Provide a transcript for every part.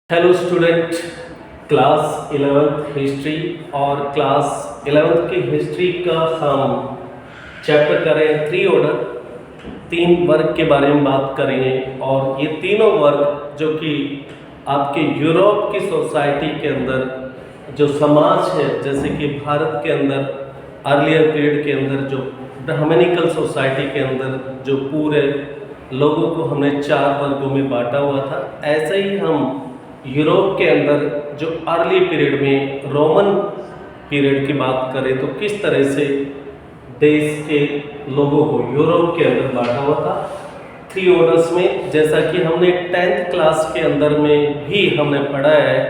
Hello student, class 11th history और class 11th की history का हम चैप्टर करें थ्री ऑर्डर, तीन वर्ग के बारे में बात करेंगे। और ये तीनों वर्ग जो कि आपके यूरोप की सोसाइटी के अंदर जो समाज है, जैसे कि भारत के अंदर अर्लियर पीरियड के अंदर जो ब्राह्मणिकल सोसाइटी के अंदर जो पूरे लोगों को हमने चार वर्गों में बांटा हुआ था, ऐसे ही हम यूरोप के अंदर जो अर्ली पीरियड में रोमन पीरियड की बात करें तो किस तरह से देश के लोगों को यूरोप के अंदर बांटा हुआ था थ्री ऑर्डर्स में। जैसा कि हमने 10th क्लास के अंदर में भी हमने पढ़ा है,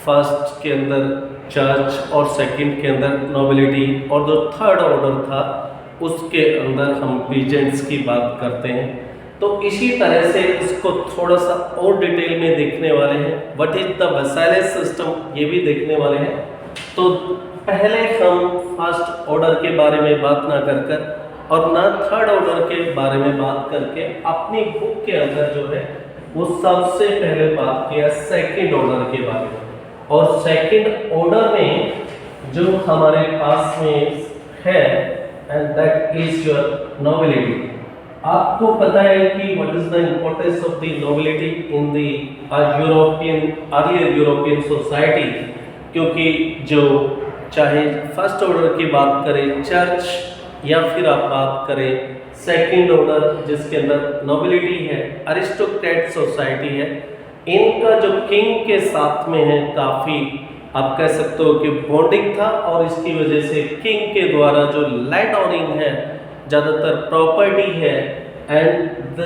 फर्स्ट के अंदर चर्च और सेकंड के अंदर नोबिलिटी और जो थर्ड ऑर्डर था उसके अंदर हम पीजेंट्स की बात करते हैं। तो इसी तरह से इसको थोड़ा सा और डिटेल में देखने वाले हैं। What is the vassalage system, ये भी देखने वाले हैं। तो पहले हम फर्स्ट ऑर्डर के बारे में बात ना कर और ना थर्ड ऑर्डर के बारे में बात करके अपनी बुक के अंदर जो है वो सबसे पहले बात किया सेकंड ऑर्डर के बारे में। और सेकंड ऑर्डर में जो हमारे पास में है and that is your nobility. आपको पता है कि what is the importance of the nobility in the earlier European society, क्योंकि जो चाहे फर्स्ट ऑर्डर की बात करें चर्च या फिर आप बात करें सेकंड ऑर्डर जिसके अंदर नोबिलिटी है, अरिस्टोक्रेट सोसाइटी है, इनका जो किंग के साथ में है काफ़ी आप कह सकते हो कि बॉन्डिंग था। और इसकी वजह से किंग के द्वारा जो लैंड ओनिंग है, ज़्यादातर प्रॉपर्टी है, and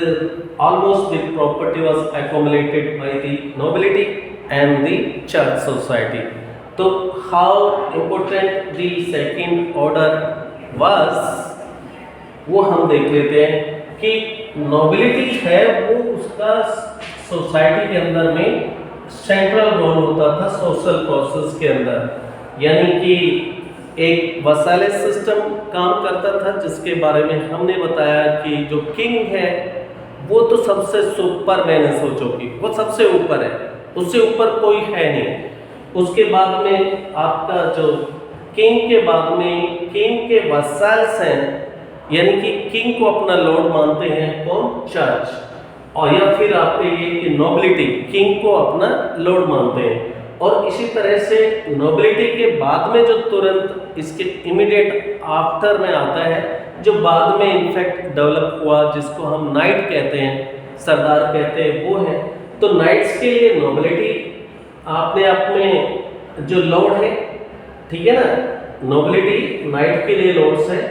almost the property was accumulated by the nobility and the church society. तो how important the second order was वो हम देख लेते हैं कि नोबिलिटी है वो उसका सोसाइटी के अंदर में सेंट्रल रोल होता था सोशल प्रोसेस के अंदर। यानी कि एक वैसाइलेज सिस्टम काम करता था जिसके बारे में हमने बताया कि जो किंग है वो तो सबसे सुपर मैन है, सोचो कि वो सबसे ऊपर है, उससे ऊपर कोई है नहीं। उसके बाद में आपका जो किंग के बाद में किंग के वैसाल्स हैं, यानी कि किंग को अपना लॉर्ड मानते हैं कौन, चर्च। और या फिर आप ये कि नोबिलिटी किंग को अपना लॉर्ड मानते हैं। और इसी तरह से नोबिलिटी के बाद में जो तुरंत इसके इमीडिएट आफ्टर में आता है, जो बाद में इनफैक्ट डेवलप हुआ, जिसको हम नाइट कहते हैं, सरदार कहते हैं, वो है। तो नाइट्स के लिए नोबिलिटी अपने आप में जो लॉर्ड है, ठीक है ना, नोबिलिटी नाइट के लिए लॉर्ड्स है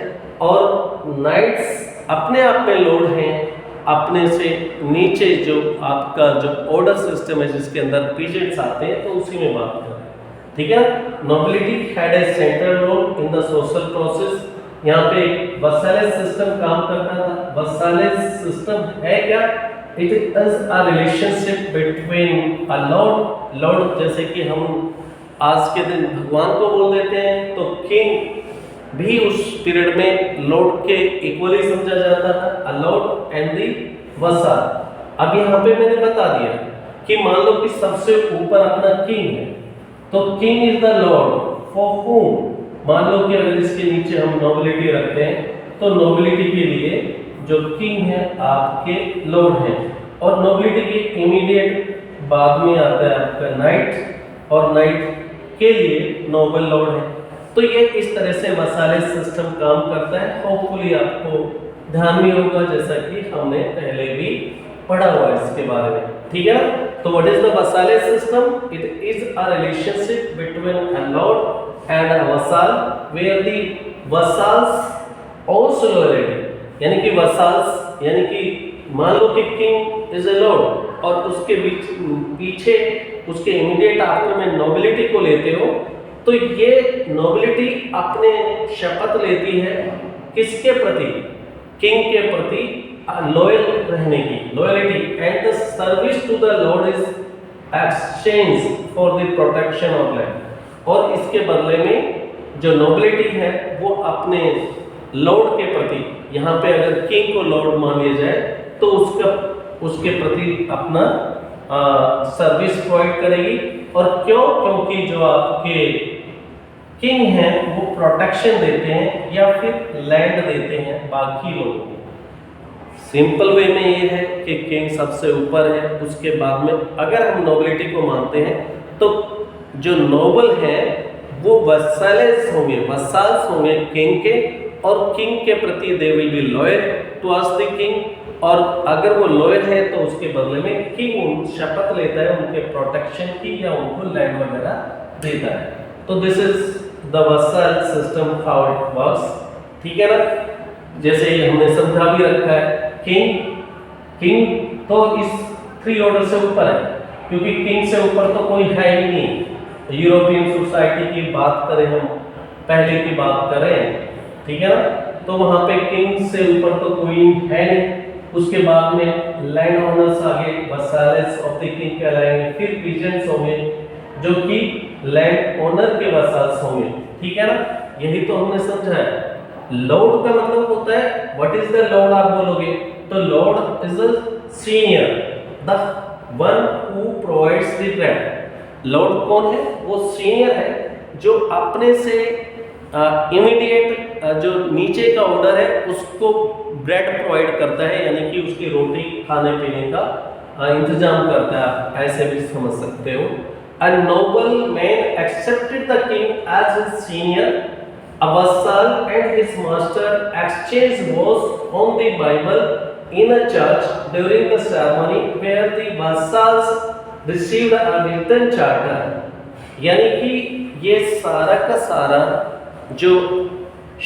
और नाइट्स अपने आप में लॉर्ड हैं। अपने से नीचे जो आपका जो ऑर्डर सिस्टम है जिसके अंदर पीजेंट्स आते हैं, तो उसी में बात करें, ठीक है। Nobility had a central role in the social process. यहाँ पे वैसाइलेज सिस्टम काम करता था। वैसाइलेज सिस्टम है क्या? It is a relationship between a Lord, जैसे कि हम आज के दिन भगवान को बोल देते हैं, तो किंग भी उस पीरियड में लॉर्ड के इक्वली समझा जाता था, अ लॉर्ड एंड दी वसाल। अब यहाँ पे मैंने बता दिया कि मान लो कि सबसे ऊपर अपना किंग है, तो king is the Lord for whom. मान लो कि अगर इसके नीचे हम नोबिलिटी रखते हैं, तो नोबिलिटी के लिए जो किंग है आपके लॉर्ड है। और नोबिलिटी के इमीडिएट बाद में आता है आपका नाइट, और नाइट के लिए नोबल लॉर्ड है। तो ये इस तरह से वैसाइलेज सिस्टम काम करता है। होपफुली आपको ध्यान में होगा, जैसा कि हमने पहले भी पढ़ा हुआ है इसके बारे में, ठीक है। तो what is the vassalage system? It is a relationship between a lord and a vassal where the vassals also loyalty. यानी कि वसाल्स, यानी कि मान लो कि किंग इज अ लॉर्ड और उसके पीछे उसके इमीडिएट आफ्टर में नोबिलिटी को लेते हो, तो ये नोबिलिटी अपने शपथ लेती है किसके प्रति? किंग के प्रति लॉयल रहने की, loyalty, and the service to the lord is exchange for the protection of land. और इसके बदले में जो नोबिलिटी है वो अपने लॉर्ड के प्रति, यहाँ पे अगर किंग को लॉर्ड मान लिया जाए, तो उसके प्रति अपना सर्विस प्रोवाइड करेगी। और क्यों? क्योंकि जो आपके किंग हैं वो प्रोटेक्शन देते हैं या फिर लैंड देते हैं बाकी लोगों को। सिंपल वे में ये है कि किंग सबसे ऊपर है, उसके बाद में अगर हम नोबिलिटी को मानते हैं तो जो नोबल हैं वो वसाल्स होंगे किंग के, और किंग के प्रति they will be loyal towards the king. और अगर वो लॉयल है तो उसके बदले में किंग शपथ लेता है उनके प्रोटेक्शन की या उनको लैंड वगैरह देता है। तो this is the vassal system how it works. ठीक है ना? जैसे हमने समझा भी रखा है, किंग तो इस 3 ऑर्डर से ऊपर है, क्योंकि किंग से ऊपर तो कोई है ही नहीं। यूरोपियन सोसाइटी की बात करें, हम पहले की बात करें, ठीक है ना, तो वहां पे किंग से ऊपर तो कोई है नहीं। उसके बाद में लैंड ओनर्स आगे वसाल्स ऑफ द किंग कहलाएंगे, फिर पीजेंट्स होंगे जो कि लैंड ओनर के वसाल्स होंगे। ठीक है ना? यही तो हमने समझा है। लॉर्ड का मतलब होता है, व्हाट इज द लॉर्ड आप बोलोगे तो Lord is the senior, the one who provides the bread. Lord कौन है? वो सीनियर है जो अपने से इमीडिएट जो नीचे का ऑर्डर है उसको ब्रेड प्रोवाइड करता है, यानी कि उसकी रोटी खाने पीने का इंतजाम करता है। आप ऐसे भी समझ सकते हो। A noble man accepted the king as his senior. A vassal and his master exchanged vows on the Bible in a church during the ceremony where the vassals received a written charter. यानी कि ये सारा का सारा जो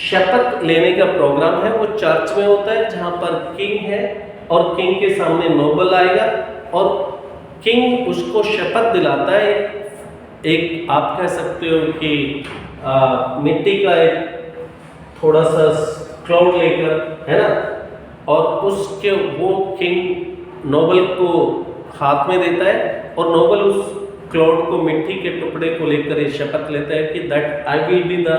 शपथ लेने का प्रोग्राम है वो चर्च में होता है, जहाँ पर किंग है और किंग के सामने नोबल आएगा और किंग उसको शपथ दिलाता है। एक आप कह सकते हो कि मिट्टी का एक थोड़ा सा क्लाउड लेकर, है ना, और उसके वो किंग नोबल को हाथ में देता है और नोबल उस क्लाउड को मिट्टी के टुकड़े को लेकर ये शपथ लेता है कि that I will be the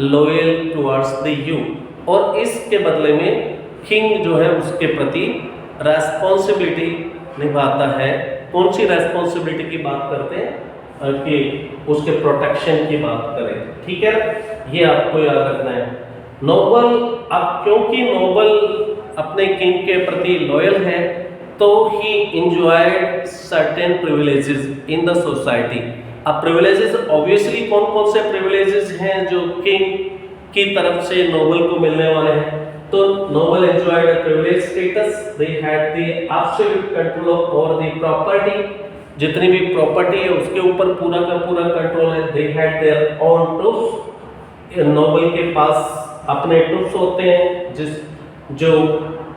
loyal towards the you. और इसके बदले में किंग जो है उसके प्रति रेस्पॉन्सिबिलिटी निभाता है। कौन सी रेस्पॉन्सिबिलिटी की बात करते हैं? कि उसके प्रोटेक्शन की बात करें। ठीक है, ये आपको याद रखना है। नोबल, अब क्योंकि नोबल अपने किंग के प्रति लॉयल है तो ही enjoyed certain privileges in the society. अब प्रिविलेजेस ऑब्वियसली कौन कौन से प्रिविलेजेस हैं जो किंग की तरफ से नोबल को मिलने वाले हैं? तो noble enjoyed a privileged status. They had the absolute control over the property. जितनी भी प्रॉपर्टी है उसके ऊपर पूरा का पूरा कंट्रोल है। They had their own troops. Noble के पास अपने ट्रूप्स होते हैं जो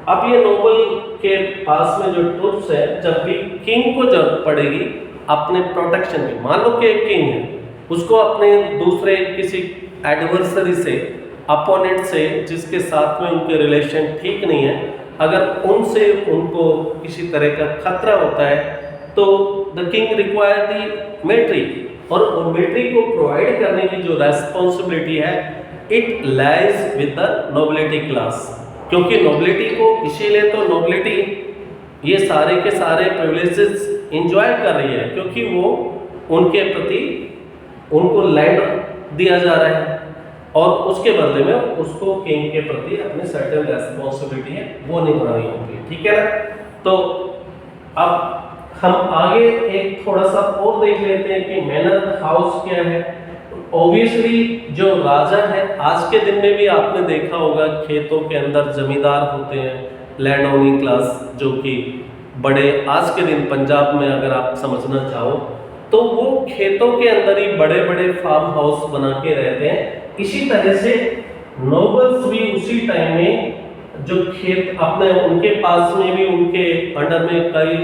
अब ये नोबल के पास में जो ट्रूप्स है, जब भी किंग को जरूरत पड़ेगी अपने प्रोटेक्शन की, मान लो कि एक किंग है, उसको अपने दूसरे किसी एडवर्सरी से, अपोनेंट से, जिसके साथ में उनके रिलेशन ठीक नहीं है, अगर उनसे उनको किसी तरह का खतरा होता है तो the king require the military, और मिलिट्री को प्रोवाइड करने की जो रेस्पॉन्सिबिलिटी है it lies with the nobility class. क्योंकि नोबिलिटी को, इसीलिए तो नोबिलिटी ये सारे के सारे प्रिविलेजेस एंजॉय कर रही है, क्योंकि वो उनके प्रति उनको लैंड दिया जा रहा है और उसके बदले में उसको किंग के प्रति अपनी सर्टेन रेस्पॉन्सिबिलिटी है वो निभानी होती है। ठीक है ना? तो अब हम आगे एक थोड़ा सा और देख लेते हैं कि मैनर हाउस क्या है। ऑब्वियसली जो राजा है, आज के दिन में भी आपने देखा होगा खेतों के अंदर जमींदार होते हैं, लैंड ओनिंग क्लास, जो कि बड़े, आज के दिन पंजाब में अगर आप समझना चाहो तो वो खेतों के अंदर ही बड़े बड़े फार्म हाउस बना के रहते हैं। इसी तरह से नोबल्स भी उसी टाइम में जो खेत अपने, उनके पास में भी उनके अंडर में कई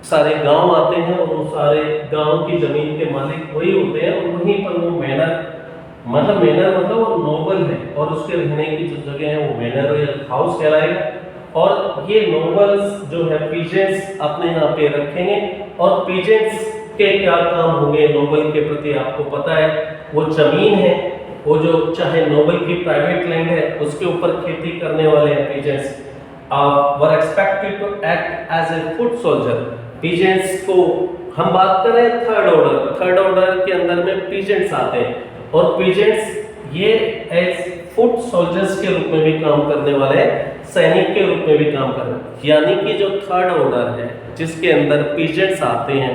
सारे गांव आते हैं और वो सारे गांव की जमीन के मालिक वही होते हैं और वहीं पर वो मैनर मतलब वो नोबल है और उसके रहने की जो जगह है वो मैनर हाउस कहलाएगा। और ये नोबल्स जो है पीजेंट्स अपने यहाँ पे रखेंगे, और पीजेंट्स के क्या काम होंगे नोबल के प्रति आपको पता है, वो जमीन है, वो जो चाहे नोबल की प्राइवेट लैंड है उसके ऊपर खेती करने वाले हैं peasants, were expected to act as a foot soldier. Peasants को हम बात करें थर्ड ऑर्डर के अंदर में पीजेंट्स आते हैं और पीजेंट्स ये एज फुट सोल्जर्स के रूप में भी काम करने वाले हैं, सैनिक के रूप में भी काम कर रहे हैं। यानी कि जो थर्ड ऑर्डर है जिसके अंदर पीजेंट्स आते हैं,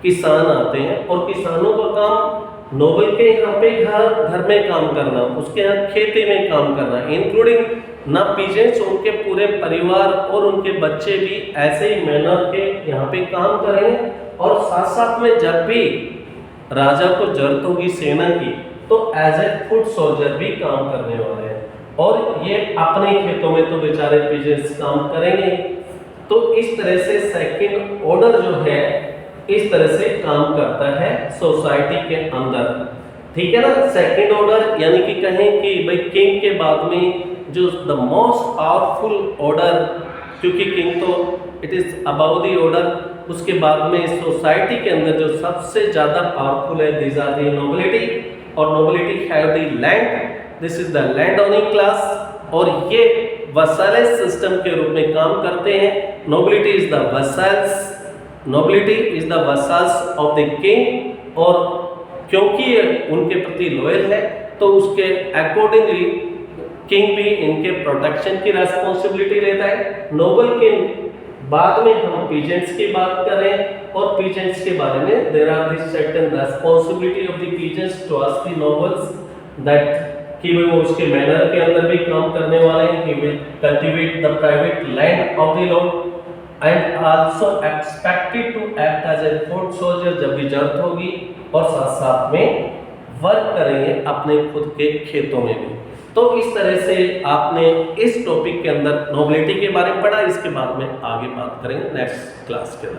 किसान आते हैं और किसानों का काम नोबल के यहाँ पे घर में काम करना, उसके यहाँ खेती में काम करना, इंक्लूडिंग ना पीजेंट्स उनके पूरे परिवार और उनके बच्चे भी ऐसे ही मेहनत के यहाँ पे काम करेंगे और साथ साथ में जब भी राजा को जरूरत होगी सेना की तो एज ए फुट सोल्जर भी काम करने वाले हैं और ये अपने खेतों में तो बेचारे पीजेंट्स काम करेंगे। तो इस तरह से सेकंड ऑर्डर जो है इस तरह से काम करता है सोसाइटी के अंदर, ठीक है ना। सेकंड ऑर्डर यानी कि कहें कि भाई किंग के बाद में जो द मोस्ट पावरफुल ऑर्डर, क्योंकि किंग तो it is above the order, उसके बाद में सोसाइटी के अंदर जो सबसे ज्यादा पावरफुल है दीज आर द नोबिलिटी और nobility have the land, this is the land owning class और ये वसाइल सिस्टम के रूप में काम करते हैं। Nobility is the vassals, nobility is the vassals of the king और क्योंकि ये उनके प्रति लॉयल है तो उसके अकॉर्डिंगली किंग भी इनके प्रोटेक्शन की रेस्पॉन्सिबिलिटी लेता है। नोबल किंग बाद में हम पीजेंट्स की बात करें और पीजेंट्स के बारे में there are this certain responsibility of the peasants towards the nobles that कि वो उसके मैनर के अंदर भी काम करने वाले हैं, कि will cultivate the private land of the lord and also expected to act as a foot soldier जब भी जरूरत होगी और साथ साथ में वर्क करेंगे अपने खुद के खेतों में भी। तो इस तरह से आपने इस टॉपिक के अंदर नोबिलिटी के बारे में पढ़ा, इसके बाद में आगे बात करेंगे नेक्स्ट क्लास के अंदर।